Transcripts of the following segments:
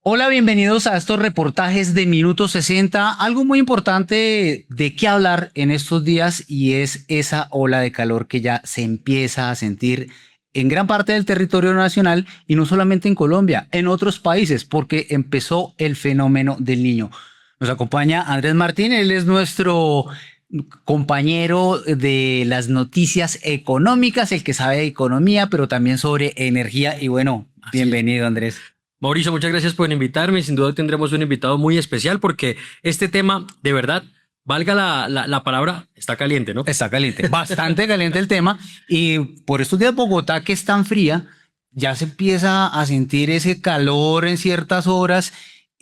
Hola, bienvenidos a estos reportajes de Minuto 60. Algo muy importante de qué hablar en estos días y es esa ola de calor que ya se empieza a sentir en gran parte del territorio nacional y no solamente en Colombia, en otros países, porque empezó el fenómeno del niño. Nos acompaña Andrés Martín, él es nuestro compañero de las noticias económicas, el que sabe de economía, pero también sobre energía. Y bueno, Así es. bienvenido, Andrés. Mauricio, muchas gracias por invitarme. Sin duda tendremos un invitado muy especial porque este tema, de verdad, valga la palabra, está caliente, ¿no? Está caliente, bastante caliente el tema y por estos días Bogotá que es tan fría, ya se empieza a sentir ese calor en ciertas horas,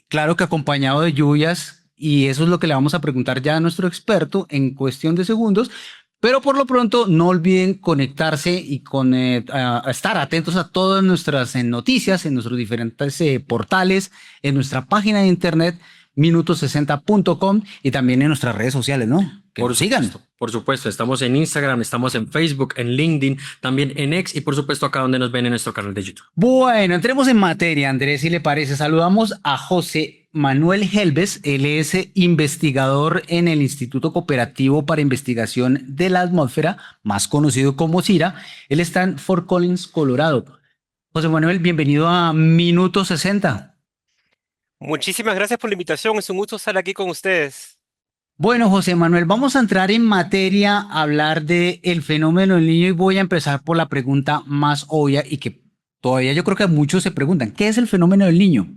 claro que acompañado de lluvias y eso es lo que le vamos a preguntar ya a nuestro experto en cuestión de segundos, pero por lo pronto no olviden conectarse y a estar atentos a todas nuestras noticias en nuestros diferentes portales, en nuestra página de internet minutos60.com y también en nuestras redes sociales, ¿no? Que Por nos sigan. supuesto, por supuesto. Estamos en Instagram, estamos en Facebook, en LinkedIn, también en X y por supuesto acá donde nos ven en nuestro canal de YouTube. Bueno, entremos en materia, Andrés, si le parece. Saludamos a José Manuel Helves, él es investigador en el Instituto Cooperativo para Investigación de la Atmósfera, más conocido como CIRA. Él está en Fort Collins, Colorado. José Manuel, bienvenido a Minuto 60. Muchísimas gracias por la invitación. Es un gusto estar aquí con ustedes. Bueno, José Manuel, vamos a entrar en materia, a hablar de el fenómeno del niño y voy a empezar por la pregunta más obvia y que todavía yo creo que muchos se preguntan, ¿qué es el fenómeno del niño?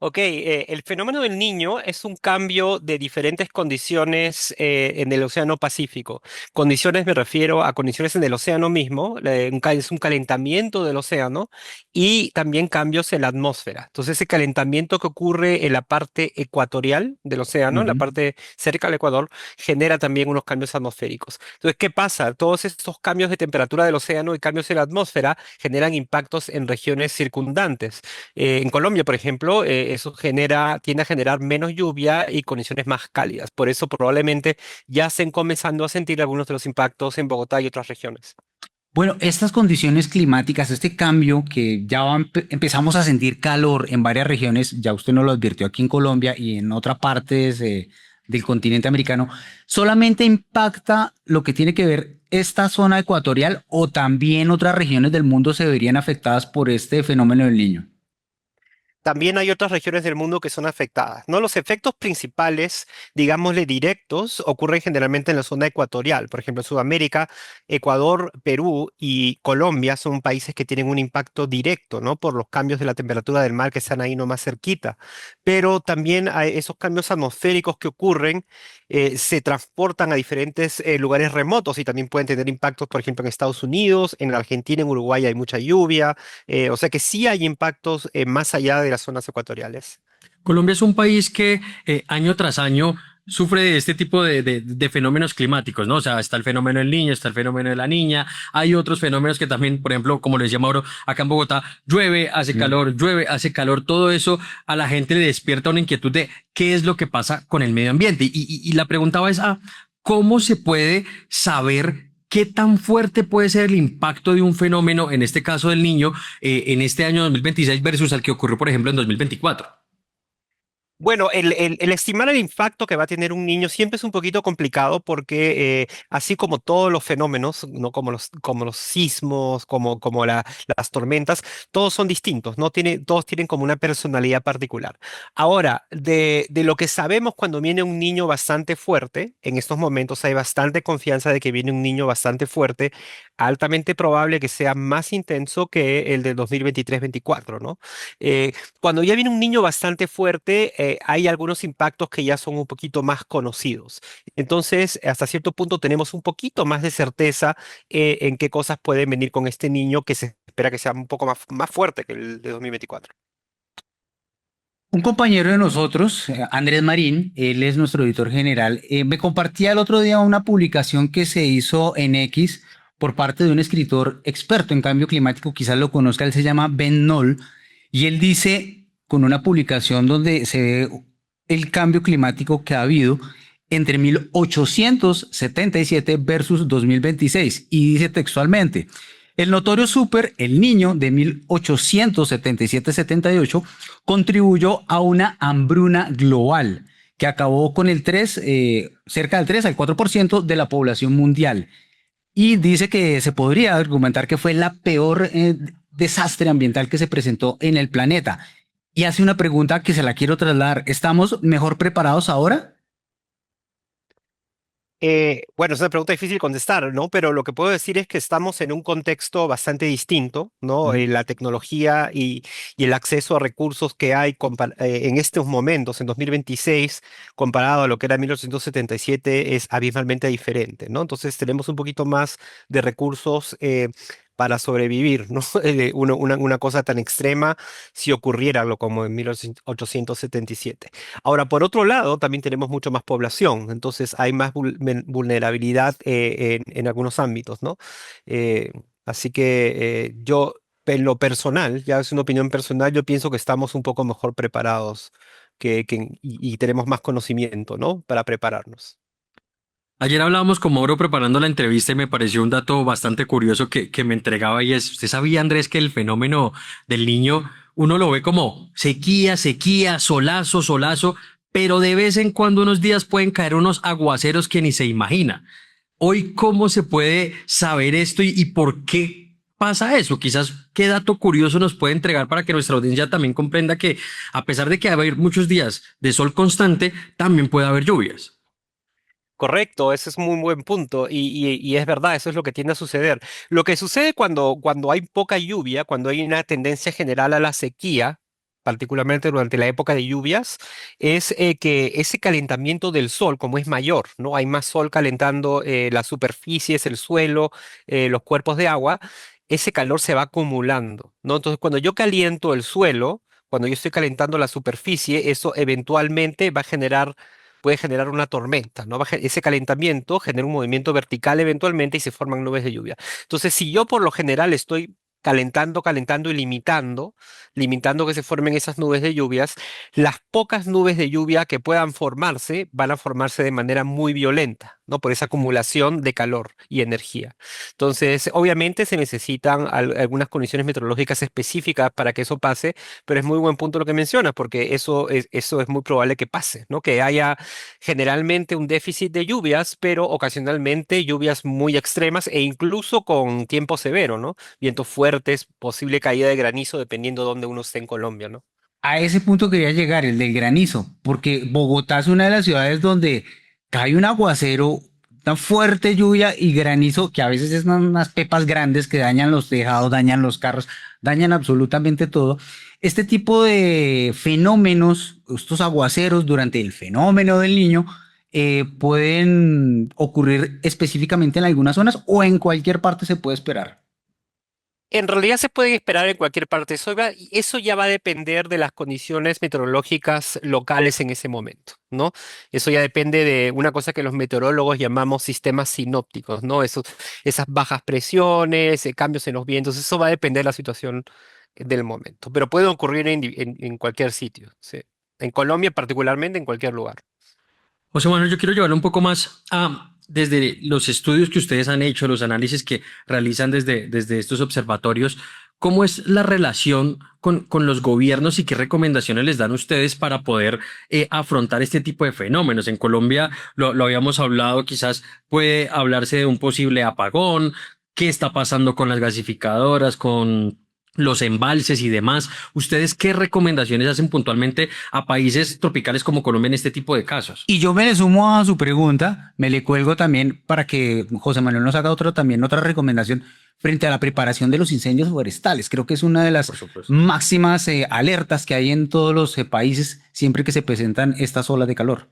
Ok, el fenómeno del Niño es un cambio de diferentes condiciones en el Océano Pacífico. Condiciones me refiero a condiciones en el océano mismo, es un calentamiento del océano y también cambios en la atmósfera. Entonces, ese calentamiento que ocurre en la parte ecuatorial del océano, en la Ujú. parte cerca del Ecuador, genera también unos cambios atmosféricos. Entonces, ¿qué pasa? Todos estos cambios de temperatura del océano y cambios en la atmósfera generan impactos en regiones circundantes. En Colombia, por ejemplo, eso tiende a generar menos lluvia y condiciones más cálidas. Por eso probablemente ya estén comenzando a sentir algunos de los impactos en Bogotá y otras regiones. Bueno, estas condiciones climáticas, este cambio que ya empezamos a sentir calor en varias regiones, ya usted nos lo advirtió aquí en Colombia y en otras partes del continente americano, ¿solamente impacta lo que tiene que ver esta zona ecuatorial o también otras regiones del mundo se verían afectadas por este fenómeno del niño? También hay otras regiones del mundo que son afectadas. ¿No? Los efectos principales, digámosle directos, ocurren generalmente en la zona ecuatorial. Por ejemplo, en Sudamérica, Ecuador, Perú y Colombia son países que tienen un impacto directo, ¿no? Por los cambios de la temperatura del mar que están ahí nomás cerquita. Pero también hay esos cambios atmosféricos que ocurren, se transportan a diferentes lugares remotos y también pueden tener impactos, por ejemplo, en Estados Unidos, en Argentina, en Uruguay hay mucha lluvia. O sea que sí hay impactos más allá de las zonas ecuatoriales. Colombia es un país que año tras año sufre de este tipo de fenómenos climáticos, ¿no? O sea, está el fenómeno del niño, está el fenómeno de la niña, hay otros fenómenos que también, por ejemplo, como le decía Mauro, acá en Bogotá llueve, hace calor, todo eso a la gente le despierta una inquietud de qué es lo que pasa con el medio ambiente. Y la pregunta es, ¿cómo se puede saber qué tan fuerte puede ser el impacto de un fenómeno, en este caso del niño, en este año 2026 versus al que ocurrió, por ejemplo, en 2024? Bueno, el estimar el impacto que va a tener un niño siempre es un poquito complicado porque así como todos los fenómenos, no como los sismos, las tormentas, todos son distintos, ¿no? Todos tienen como una personalidad particular. Ahora, de lo que sabemos cuando viene un niño bastante fuerte, en estos momentos hay bastante confianza de que viene un niño bastante fuerte, altamente probable que sea más intenso que el del 2023-24, ¿no? Cuando ya viene un niño bastante fuerte, hay algunos impactos que ya son un poquito más conocidos. Entonces, hasta cierto punto tenemos un poquito más de certeza en qué cosas pueden venir con este niño que se espera que sea un poco más fuerte que el de 2024. Un compañero de nosotros, Andrés Marín, él es nuestro editor general, me compartía el otro día una publicación que se hizo en X por parte de un escritor experto en cambio climático, quizás lo conozca, él se llama Ben Knoll, y él dice con una publicación donde se ve el cambio climático que ha habido entre 1877 versus 2026, y dice textualmente. El notorio super El Niño de 1877-78 contribuyó a una hambruna global que acabó con cerca del 3 al 4% de la población mundial. Y dice que se podría argumentar que fue la peor desastre ambiental que se presentó en el planeta. Y hace una pregunta que se la quiero trasladar. ¿Estamos mejor preparados ahora? Bueno, es una pregunta difícil de contestar, ¿no? Pero lo que puedo decir es que estamos en un contexto bastante distinto, ¿no? Ujú. La tecnología y el acceso a recursos que hay en estos momentos, en 2026, comparado a lo que era en 1877, es abismalmente diferente, ¿no? Entonces tenemos un poquito más de recursos para sobrevivir, ¿no? Una cosa tan extrema si ocurriera lo como en 1877. Ahora, por otro lado, también tenemos mucho más población, entonces hay más vulnerabilidad en algunos ámbitos, ¿no? Eh, Así que yo, en lo personal, ya es una opinión personal, yo pienso que estamos un poco mejor preparados y tenemos más conocimiento, ¿no? Para prepararnos. Ayer hablábamos con Mauro preparando la entrevista y me pareció un dato bastante curioso que me entregaba y es, ¿usted sabía, Andrés, que el fenómeno del niño uno lo ve como sequía, sequía, solazo, solazo, pero de vez en cuando unos días pueden caer unos aguaceros que ni se imagina? Hoy, ¿cómo se puede saber esto y por qué pasa eso? Quizás qué dato curioso nos puede entregar para que nuestra audiencia también comprenda que a pesar de que va a haber muchos días de sol constante, también puede haber lluvias. Correcto, ese es un muy buen punto y es verdad, eso es lo que tiende a suceder. Lo que sucede cuando hay poca lluvia, cuando hay una tendencia general a la sequía, particularmente durante la época de lluvias, es que ese calentamiento del sol, como es mayor, ¿no? Hay más sol calentando las superficies, el suelo, los cuerpos de agua, ese calor se va acumulando, ¿no? Entonces, cuando yo caliento el suelo, cuando yo estoy calentando la superficie, eso eventualmente va a generar puede generar una tormenta, ¿no? Ese calentamiento genera un movimiento vertical eventualmente y se forman nubes de lluvia. Entonces, si yo por lo general estoy calentando, calentando y limitando que se formen esas nubes de lluvias, las pocas nubes de lluvia que puedan formarse van a formarse de manera muy violenta, ¿no? Por esa acumulación de calor y energía. Entonces, obviamente se necesitan algunas condiciones meteorológicas específicas para que eso pase, pero es muy buen punto lo que mencionas, porque eso es muy probable que pase, ¿no? Que haya generalmente un déficit de lluvias, pero ocasionalmente lluvias muy extremas e incluso con tiempo severo, ¿no? Vientos fuertes, posible caída de granizo, dependiendo de dónde uno esté en Colombia, ¿no? A ese punto quería llegar, el del granizo, porque Bogotá es una de las ciudades donde cae un aguacero, una fuerte lluvia y granizo, que a veces es unas pepas grandes que dañan los tejados, dañan los carros, dañan absolutamente todo. Este tipo de fenómenos, estos aguaceros durante el fenómeno del niño, pueden ocurrir específicamente en algunas zonas o en cualquier parte se puede esperar. En realidad se pueden esperar en cualquier parte. Eso ya va a depender de las condiciones meteorológicas locales en ese momento, ¿no? Eso ya depende de una cosa que los meteorólogos llamamos sistemas sinópticos, ¿no? Esas bajas presiones, cambios en los vientos, eso va a depender de la situación del momento. Pero puede ocurrir en cualquier sitio, sí. En Colombia particularmente, en cualquier lugar. José Manuel, yo quiero llevarlo un poco más a, desde los estudios que ustedes han hecho, los análisis que realizan desde estos observatorios, ¿cómo es la relación con los gobiernos y qué recomendaciones les dan ustedes para poder afrontar este tipo de fenómenos? En Colombia lo habíamos hablado, quizás puede hablarse de un posible apagón, qué está pasando con las gasificadoras, con los embalses y demás. ¿Ustedes qué recomendaciones hacen puntualmente a países tropicales como Colombia en este tipo de casos? Y yo me le sumo a su pregunta, me le cuelgo también para que José Manuel nos haga otra recomendación frente a la preparación de los incendios forestales. Creo que es una de las Por supuesto. máximas alertas que hay en todos los países siempre que se presentan estas olas de calor.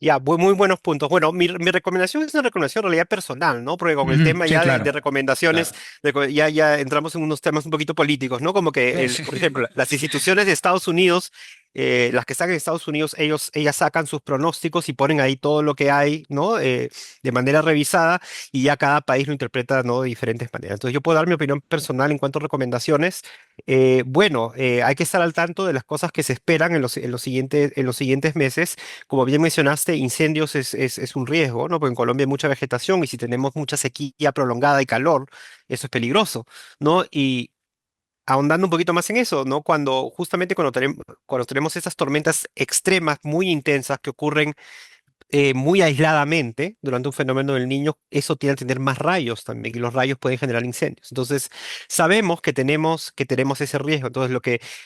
Ya, muy buenos puntos. Bueno, mi recomendación es una recomendación en realidad personal, ¿no? Porque con el Ujú, tema sí, ya claro. de recomendaciones, Claro. ya entramos en unos temas un poquito políticos, ¿no? Como que, Sí. por ejemplo, las instituciones de Estados Unidos las que están en Estados Unidos, ellas sacan sus pronósticos y ponen ahí todo lo que hay, ¿no? De manera revisada y ya cada país lo interpreta, ¿no? De diferentes maneras. Entonces yo puedo dar mi opinión personal en cuanto a recomendaciones. Bueno, hay que estar al tanto de las cosas que se esperan en los siguientes meses. Como bien mencionaste, incendios es un riesgo, ¿no? Porque en Colombia hay mucha vegetación y si tenemos mucha sequía prolongada y calor, eso es peligroso, ¿no? Y ahondando un poquito más en eso, ¿no? Justamente cuando tenemos esas tormentas extremas muy intensas que ocurren muy aisladamente durante un fenómeno del niño, eso tiende a tener más rayos también y los rayos pueden generar incendios. Entonces, sabemos que tenemos ese riesgo. Entonces,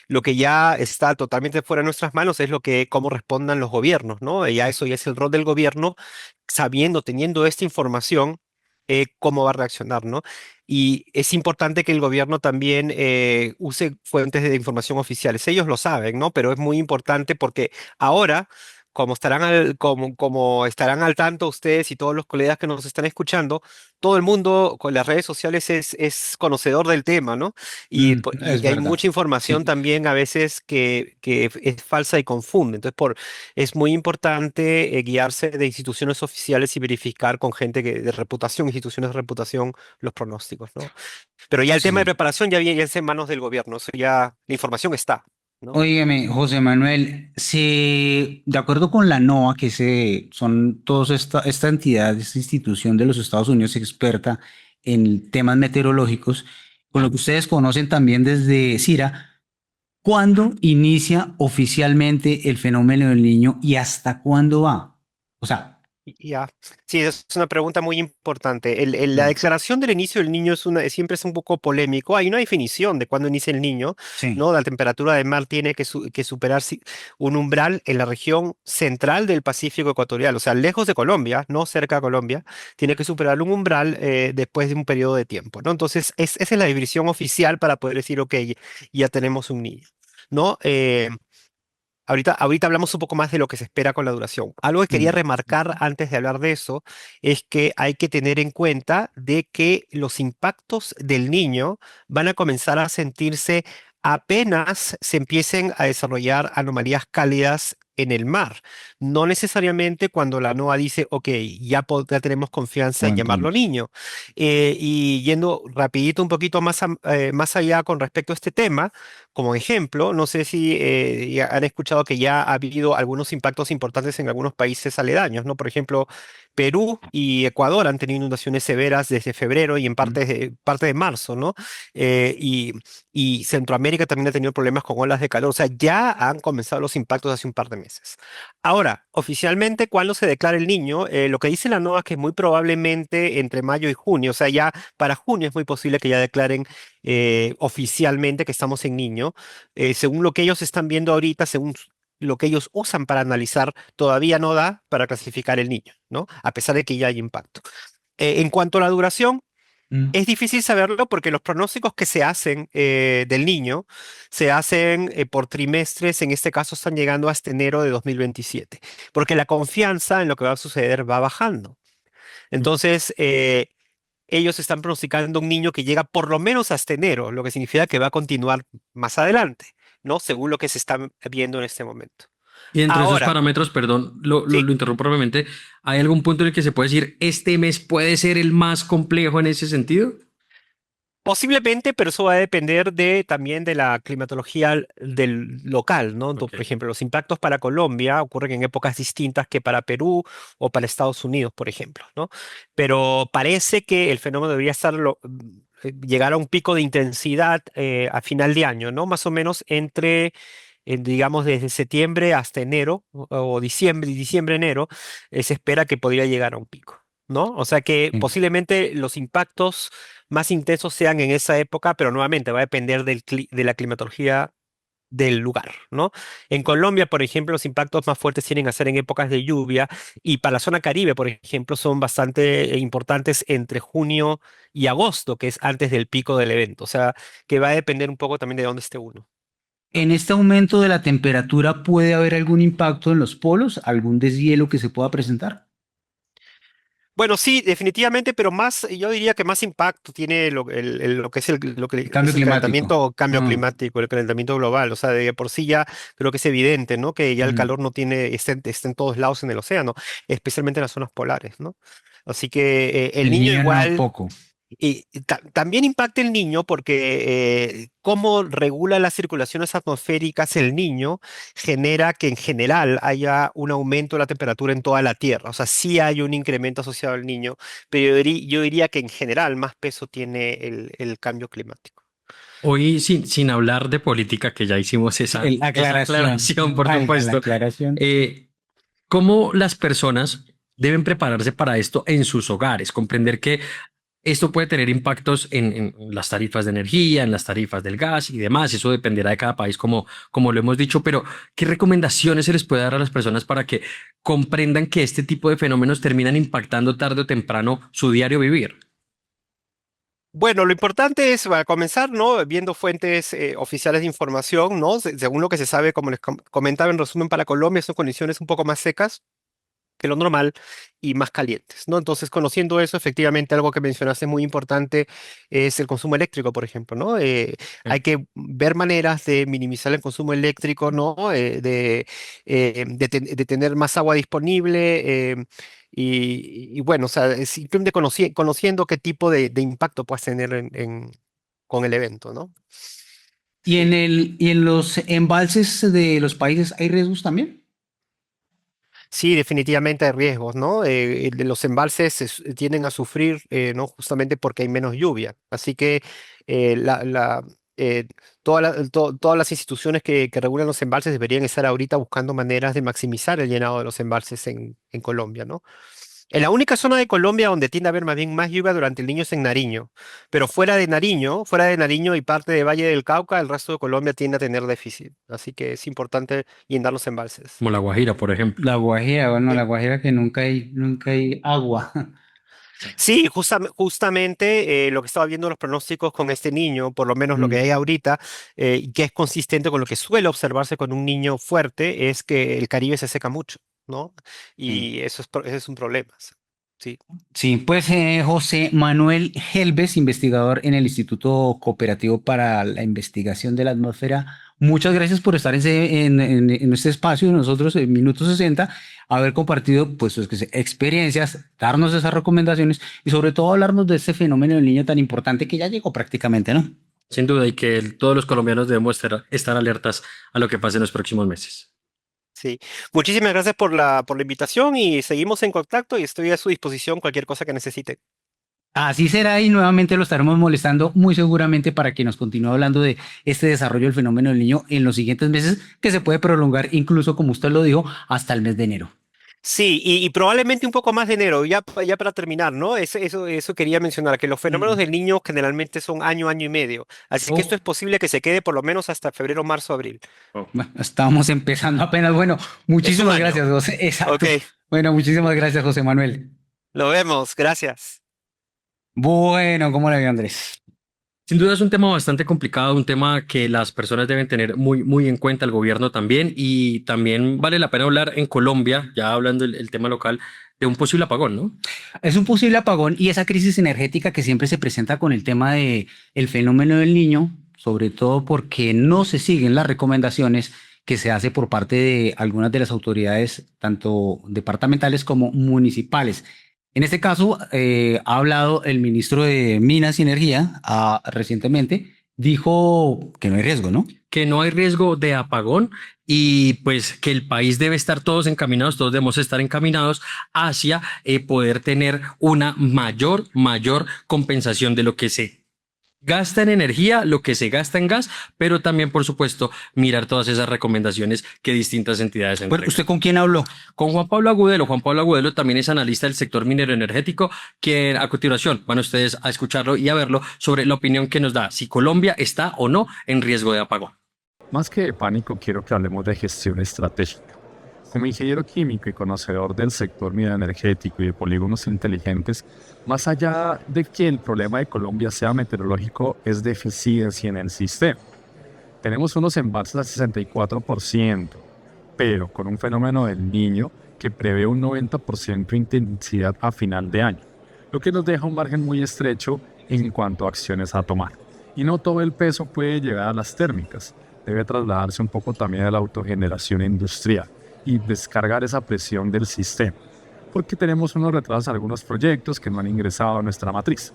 lo que ya está totalmente fuera de nuestras manos es cómo respondan los gobiernos, ¿no? Y ya eso ya es el rol del gobierno, teniendo esta información, cómo va a reaccionar, ¿no? Y es importante que el gobierno también use fuentes de información oficiales. Ellos lo saben, ¿no? Pero es muy importante porque ahora como estarán al tanto ustedes y todos los colegas que nos están escuchando, todo el mundo con las redes sociales es conocedor del tema, ¿no? Es Y hay verdad. mucha información Sí. también a veces que es falsa y confunde. Entonces, es muy importante guiarse de instituciones oficiales y verificar con gente de reputación, instituciones de reputación, los pronósticos, ¿no? Pero ya el tema de Sí. preparación ya es en manos del gobierno, eso ya, la información está, ¿no? Óigame, José Manuel, de acuerdo con la NOAA, son todos esta entidad, esta institución de los Estados Unidos experta en temas meteorológicos, con lo que ustedes conocen también desde CIRA, ¿cuándo inicia oficialmente el fenómeno del Niño y hasta cuándo va? O sea, Ya, sí, es una pregunta muy importante. La mm, declaración del inicio del niño siempre es un poco polémico. Hay una definición de cuándo inicia el niño, sí. ¿no? La temperatura del mar tiene que superar un umbral en la región central del Pacífico ecuatorial, o sea, lejos de Colombia, no cerca de Colombia, tiene que superar un umbral después de un periodo de tiempo, ¿no? Entonces, esa es la definición oficial para poder decir, ok, ya tenemos un niño, ¿no? Ahorita hablamos un poco más de lo que se espera con la duración. Algo que quería Mm, remarcar antes de hablar de eso es que hay que tener en cuenta de que los impactos del niño van a comenzar a sentirse apenas se empiecen a desarrollar anomalías cálidas en el mar. No necesariamente cuando la NOAA dice, ok, ya tenemos confianza en buen llamarlo punto. niño. Y yendo rapidito un poquito más allá con respecto a este tema. Como ejemplo, no sé si ya han escuchado que ya ha habido algunos impactos importantes en algunos países aledaños, ¿no? Por ejemplo, Perú y Ecuador han tenido inundaciones severas desde febrero y en Mm. parte de marzo, ¿no? Eh, y, y Centroamérica también ha tenido problemas con olas de calor. O sea, ya han comenzado los impactos hace un par de meses. Ahora, oficialmente, ¿cuándo se declara el niño? Lo que dice la NOAA es que muy probablemente entre mayo y junio. O sea, ya para junio es muy posible que ya declaren oficialmente que estamos en niño. Según lo que ellos están viendo ahorita, según lo que ellos usan para analizar, todavía no da para clasificar el niño, ¿no? A pesar de que ya hay impacto. En cuanto a la duración, Mm. es difícil saberlo porque los pronósticos que se hacen del niño se hacen por trimestres, en este caso están llegando hasta enero de 2027, porque la confianza en lo que va a suceder va bajando. Entonces, ellos están pronosticando un niño que llega por lo menos hasta enero, lo que significa que va a continuar más adelante, ¿no? Según lo que se está viendo en este momento. Y dentro de esos Ahora, parámetros, perdón, lo sí, interrumpo brevemente, ¿hay algún punto en el que se puede decir este mes puede ser el más complejo en ese sentido? posiblemente, pero eso va a depender también de la climatología del local, ¿no? Ok. Por ejemplo, los impactos para Colombia ocurren en épocas distintas que para Perú o para Estados Unidos, por ejemplo, ¿no? Pero parece que el fenómeno debería llegar a un pico de intensidad a final de año, ¿no? Más o menos digamos, desde septiembre hasta enero o diciembre, enero, se espera que podría llegar a un pico, ¿no? O sea que Sí. posiblemente los impactos más intensos sean en esa época, pero nuevamente va a depender de la climatología del lugar, ¿no? En Colombia, por ejemplo, los impactos más fuertes tienen a ser en épocas de lluvia y para la zona Caribe, por ejemplo, son bastante importantes entre junio y agosto, que es antes del pico del evento. O sea, que va a depender un poco también de dónde esté uno, ¿no? En este aumento de la temperatura, ¿puede haber algún impacto en los polos? ¿Algún deshielo que se pueda presentar? Bueno, sí, definitivamente, pero más, yo diría que más impacto tiene lo que es lo que El cambio es el climático. cambio Ah, climático, el calentamiento global. O sea, de por sí ya creo que es evidente, ¿no? Que ya el mm. calor no tiene, está en todos lados en el océano, especialmente en las zonas polares, ¿no? Así que el El niño niño no igual. poco. Y también impacta el niño porque cómo regula las circulaciones atmosféricas el niño genera que en general haya un aumento de la temperatura en toda la Tierra. O sea, sí hay un incremento asociado al niño, pero yo diría que en general más peso tiene el cambio climático. Hoy, sin hablar de política, que ya hicimos Sí, esa, la esa aclaración, aclaración, por valga la supuesto, aclaración. ¿cómo las personas deben prepararse para esto en sus hogares? Comprender que esto puede tener impactos en las tarifas de energía, en las tarifas del gas y demás. Eso dependerá de cada país, como lo hemos dicho, pero ¿qué recomendaciones se les puede dar a las personas para que comprendan que este tipo de fenómenos terminan impactando tarde o temprano su diario vivir? Bueno, lo importante es, para comenzar, ¿no? Viendo fuentes oficiales de información, ¿no? Según lo que se sabe, como les comentaba en resumen, para Colombia son condiciones un poco más secas que lo normal y más calientes, ¿no? Entonces, conociendo eso, efectivamente, algo que mencionaste muy importante es el consumo eléctrico, por ejemplo, ¿no? Hay que ver maneras de minimizar el consumo eléctrico, ¿no? De tener más agua disponible. Y bueno, o sea, es simplemente conociendo qué tipo de impacto puedes tener con el evento, ¿no? Sí. Y en los embalses de los países hay riesgos también? Sí, definitivamente hay riesgos, ¿no? De los embalses tienden a sufrir, ¿no? Justamente porque hay menos lluvia. Así que eh, la, la, eh, todas las instituciones que regulan los embalses deberían estar ahorita buscando maneras de maximizar el llenado de los embalses en Colombia, ¿no? En la única zona de Colombia donde tiende a haber más bien más lluvia durante el Niño es en Nariño, pero fuera de Nariño y parte de Valle del Cauca, el resto de Colombia tiende a tener déficit. Así que es importante llenar los embalses. Como La Guajira, por ejemplo. La Guajira, bueno, la Guajira que nunca hay agua. Sí, justamente lo que estaba viendo los pronósticos con este niño, por lo menos lo que Mm, hay ahorita, y que es consistente con lo que suele observarse con un niño fuerte, es que el Caribe se seca mucho, ¿no? sí. Y eso ese es un problema. Sí. Sí, pues José Manuel Helves, investigador en el Instituto Cooperativo para la Investigación de la Atmósfera, muchas gracias por estar en este espacio de nosotros en Minuto 60, haber compartido pues sus experiencias, darnos esas recomendaciones y sobre todo hablarnos de este fenómeno del niño tan importante que ya llegó prácticamente, ¿no? Sin duda, y que todos los colombianos debemos estar alertas a lo que pase en los próximos meses. Sí, muchísimas gracias por la invitación y seguimos en contacto y estoy a su disposición cualquier cosa que necesite. Así será y nuevamente lo estaremos molestando muy seguramente para que nos continúe hablando de este desarrollo del fenómeno del niño en los siguientes meses, que se puede prolongar incluso, como usted lo dijo, hasta el mes de enero. Sí, y probablemente un poco más de enero, ya para terminar, ¿no? Eso quería mencionar, que los fenómenos Mm. del niño generalmente son año, año y medio. Así que esto Oh, es posible que se quede por lo menos hasta febrero, marzo, abril. bueno, estamos empezando apenas. Bueno, Es un muchísimas año. gracias, José. Ok, Exacto. Bueno, muchísimas gracias, José Manuel. lo vemos. Gracias. Bueno, ¿cómo le veo, Andrés? Sin duda es un tema bastante complicado, un tema que las personas deben tener muy en cuenta, el gobierno también, y también vale la pena hablar en Colombia, ya hablando el tema local, de un posible apagón, ¿no? Es un posible apagón y esa crisis energética que siempre se presenta con el tema de el fenómeno del niño, sobre todo porque no se siguen las recomendaciones que se hace por parte de algunas de las autoridades, tanto departamentales como municipales. En este caso, ha hablado el ministro de Minas y Energía recientemente, dijo que no hay riesgo, ¿no? Que no hay riesgo de apagón y pues que el país debe estar todos encaminados, todos debemos estar encaminados hacia poder tener una mayor compensación de lo que se gasta en energía, lo que se gasta en gas, pero también, por supuesto, mirar todas esas recomendaciones que distintas entidades Bueno, entregan. ¿usted con quién habló? Con Juan Pablo Agudelo. Juan Pablo Agudelo también es analista del sector minero energético, que a continuación van ustedes a escucharlo y a verlo sobre la opinión que nos da si Colombia está o no en riesgo de apagón. Más que de pánico, quiero que hablemos de gestión estratégica. Como ingeniero químico y conocedor del sector minero energético y de polígonos inteligentes, más allá de que el problema de Colombia sea meteorológico, es deficiencia en el sistema. Tenemos unos embalses al 64%, pero con un fenómeno del niño que prevé un 90% de intensidad a final de año, lo que nos deja un margen muy estrecho en cuanto a acciones a tomar. Y no todo el peso puede llegar a las térmicas, debe trasladarse un poco también a la autogeneración industrial y descargar esa presión del sistema, porque tenemos unos retrasos en algunos proyectos que no han ingresado a nuestra matriz.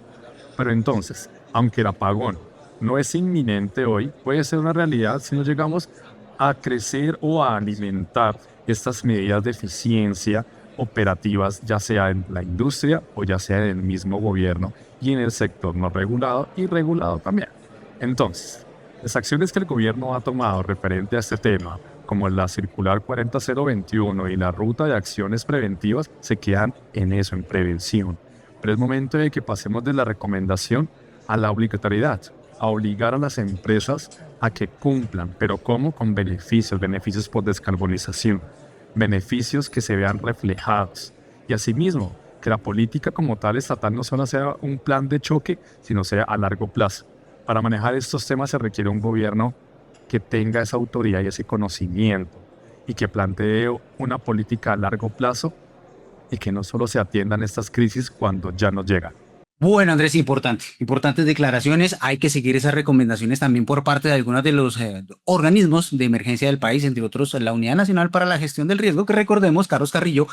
Pero entonces, aunque el apagón no es inminente hoy, puede ser una realidad si no llegamos a crecer o a alimentar estas medidas de eficiencia operativas, ya sea en la industria o ya sea en el mismo gobierno y en el sector no regulado y regulado también. Entonces, las acciones que el gobierno ha tomado referente a este tema, como la circular 40021 y la ruta de acciones preventivas, se quedan en eso, en prevención. Pero es momento de que pasemos de la recomendación a la obligatoriedad, a obligar a las empresas a que cumplan, pero ¿cómo? Con beneficios, beneficios por descarbonización, beneficios que se vean reflejados. Y asimismo, que la política como tal estatal no solo sea un plan de choque, sino sea a largo plazo. Para manejar estos temas se requiere un gobierno que tenga esa autoridad y ese conocimiento y que plantee una política a largo plazo y que no solo se atiendan estas crisis cuando ya nos llegan. Bueno, Andrés, importantes declaraciones. Hay que seguir esas recomendaciones también por parte de algunos de los organismos de emergencia del país, entre otros la Unidad Nacional para la Gestión del Riesgo, que recordemos, Carlos Carrillo,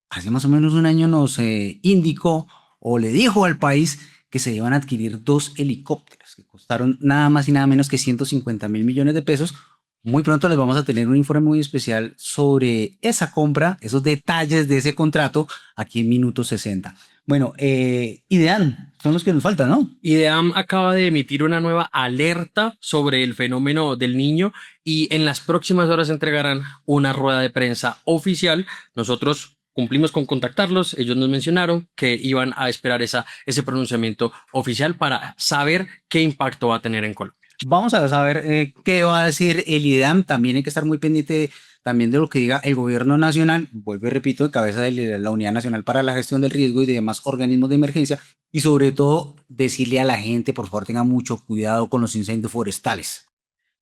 hace más o menos un año nos indicó o le dijo al país que se iban a adquirir 2 helicópteros que costaron nada más y nada menos que 150.000 millones de pesos. Muy pronto les vamos a tener un informe muy especial sobre esa compra, esos detalles de ese contrato aquí en Minuto 60. Bueno, IDEAM son los que nos faltan, ¿no? IDEAM acaba de emitir una nueva alerta sobre el fenómeno del niño y en las próximas horas entregarán una rueda de prensa oficial. Nosotros cumplimos con contactarlos, ellos nos mencionaron que iban a esperar ese pronunciamiento oficial para saber qué impacto va a tener en Colombia. Vamos a saber qué va a decir el IDEAM. También hay que estar muy pendiente también de lo que diga el gobierno nacional, vuelvo y repito, en cabeza de la Unidad Nacional para la Gestión del Riesgo y de demás organismos de emergencia, y sobre todo decirle a la gente, por favor, tenga mucho cuidado con los incendios forestales.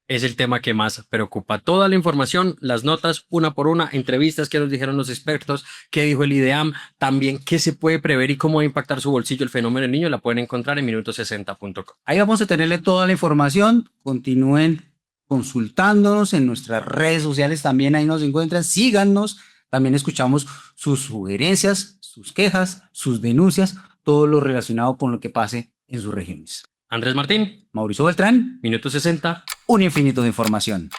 Es el tema que más preocupa. Toda la información, las notas, una por una, entrevistas que nos dijeron los expertos, qué dijo el IDEAM, también qué se puede prever y cómo va a impactar su bolsillo el fenómeno del niño, la pueden encontrar en minuto60.com. Ahí vamos a tenerle toda la información. Continúen consultándonos en nuestras redes sociales, también ahí nos encuentran, síganos, también escuchamos sus sugerencias, sus quejas, sus denuncias, todo lo relacionado con lo que pase en sus regiones. Andrés Martín, Mauricio Beltrán, Minuto 60. un infinito de información.